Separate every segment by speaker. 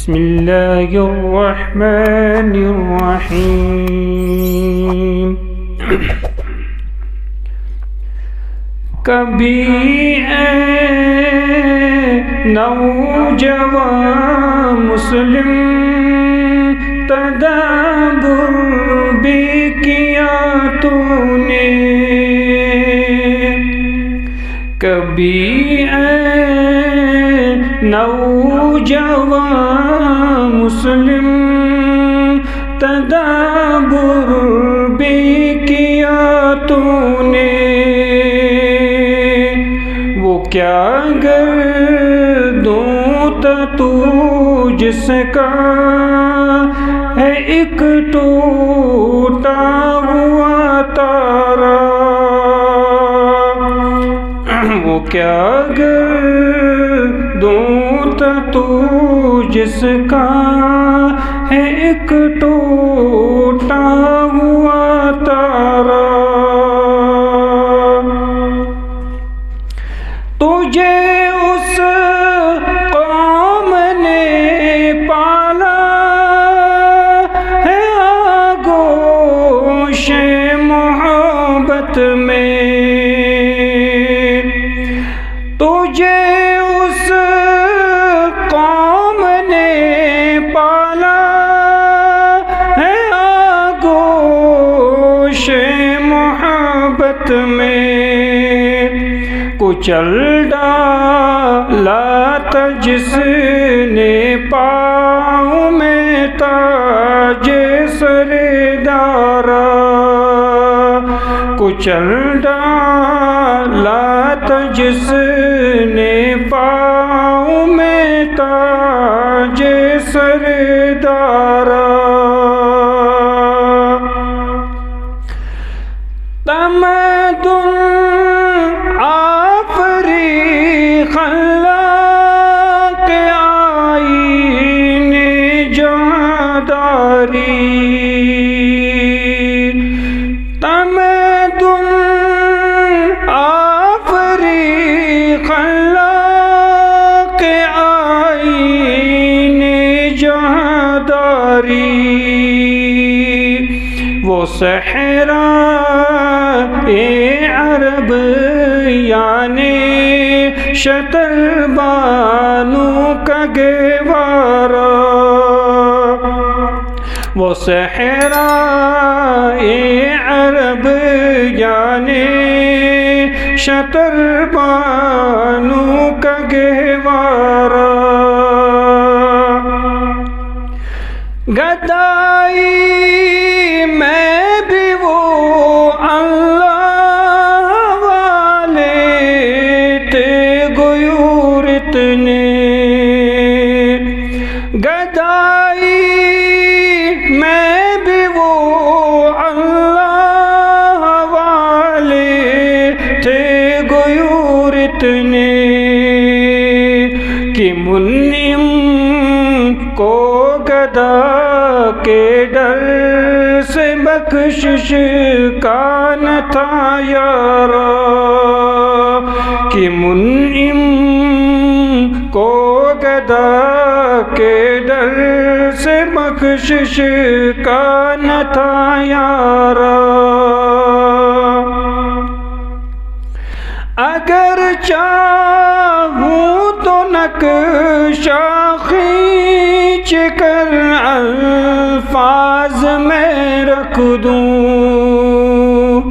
Speaker 1: بسم اللہ الرحمن الرحیم کبھی اے نوجوان مسلم تدبر بھی کیا تو نے، کبھی اے نوجوان مسلم تدبر بھی کیا تو نے، وہ کیا گردوں تو جس کا ہے ایک ٹوٹا ہوا تارا، وہ کیا گردوں تو جس کا ہے ایک ٹوٹا ہوا تارا، تجھے اس قوم نے پالا ہے آغوش محبت میں، تجھے اس قوم نے پالا ہے آغوش محبت میں، کچل ڈالا تھا جس نے پاؤں میں تاج سردارا، کچل ڈالا تھا جس نے پاؤں میں تاج سردارا، تمدن خلاق آئین جہانداری، تمدن آفری خلاق آئین جہانداری، وہ صحرائے عرب یعنی شتر بانو کا گہوارا، وہ صحرائے عرب یعنی شتر بانو کا گہوارا، گدائی میں بھی وہ گدائی میں بھی وہ اللہ والے تھے غیور اتنے، کہ منعم کو گدا کے ڈر سے بخشش کا نہ تھا یارا، کہ منعم کو گدا کے ڈر سے بخشش کا نہ تھا یارا، اگر چاہوں تو نقشہ کھینچ کر الفاظ میں رکھ دوں،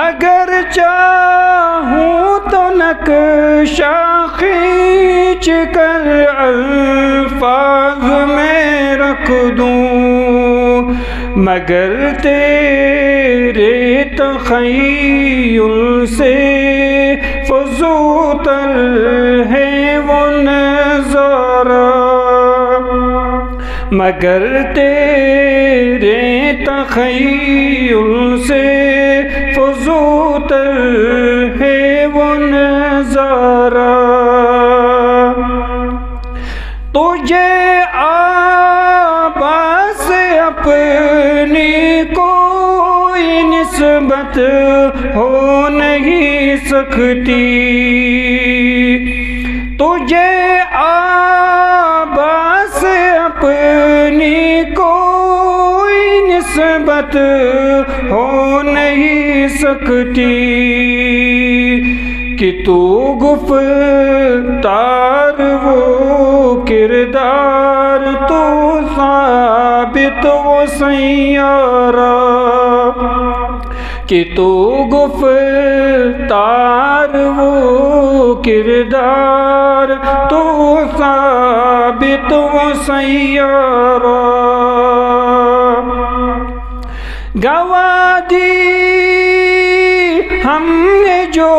Speaker 1: اگر چاہوں تو نقشہ کھینچ کر الفاظ میں رکھ دوں، مگر تیرے تخیل سے فزوتر ہے وہ نظارہ، مگر تیرے تخیل سے فزوتر ہے وہ نظارہ، تجھے آبا سے اپنی کوئی نسبت ہو نہیں سکتی، تجھے آبا نسبت ہو نہیں سکتی کہ تو گفتار وہ کردار تو ثابت وہ سیارہ کہ تو گفتار وہ کردار تو ثابت وہ سیارہ گواہ دی ہم نے جو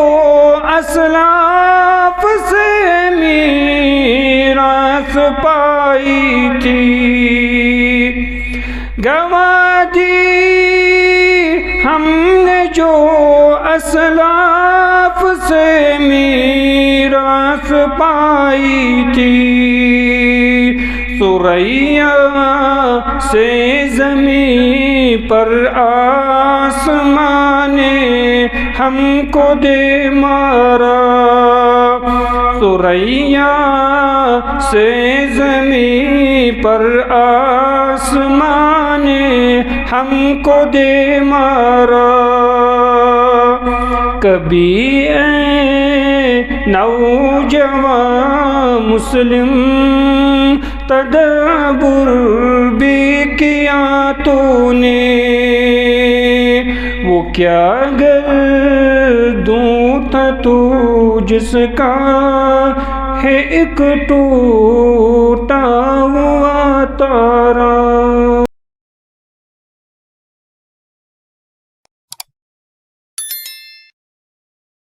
Speaker 1: اسلاف سے میراث پائی تھی گواہ دی ہم نے جو اسلاف سے میراث پائی تھی ثریا سے زمین پر آسمان نے ہم کو دے مارا ثریا سے زمین پر آسمان نے ہم کو دے مارا کبھی اے نوجوان مسلم تدبر بھی کیا تو نے وہ کیا گردوں تھا تو جس کا ہے ایک ٹوٹا ہوا تارا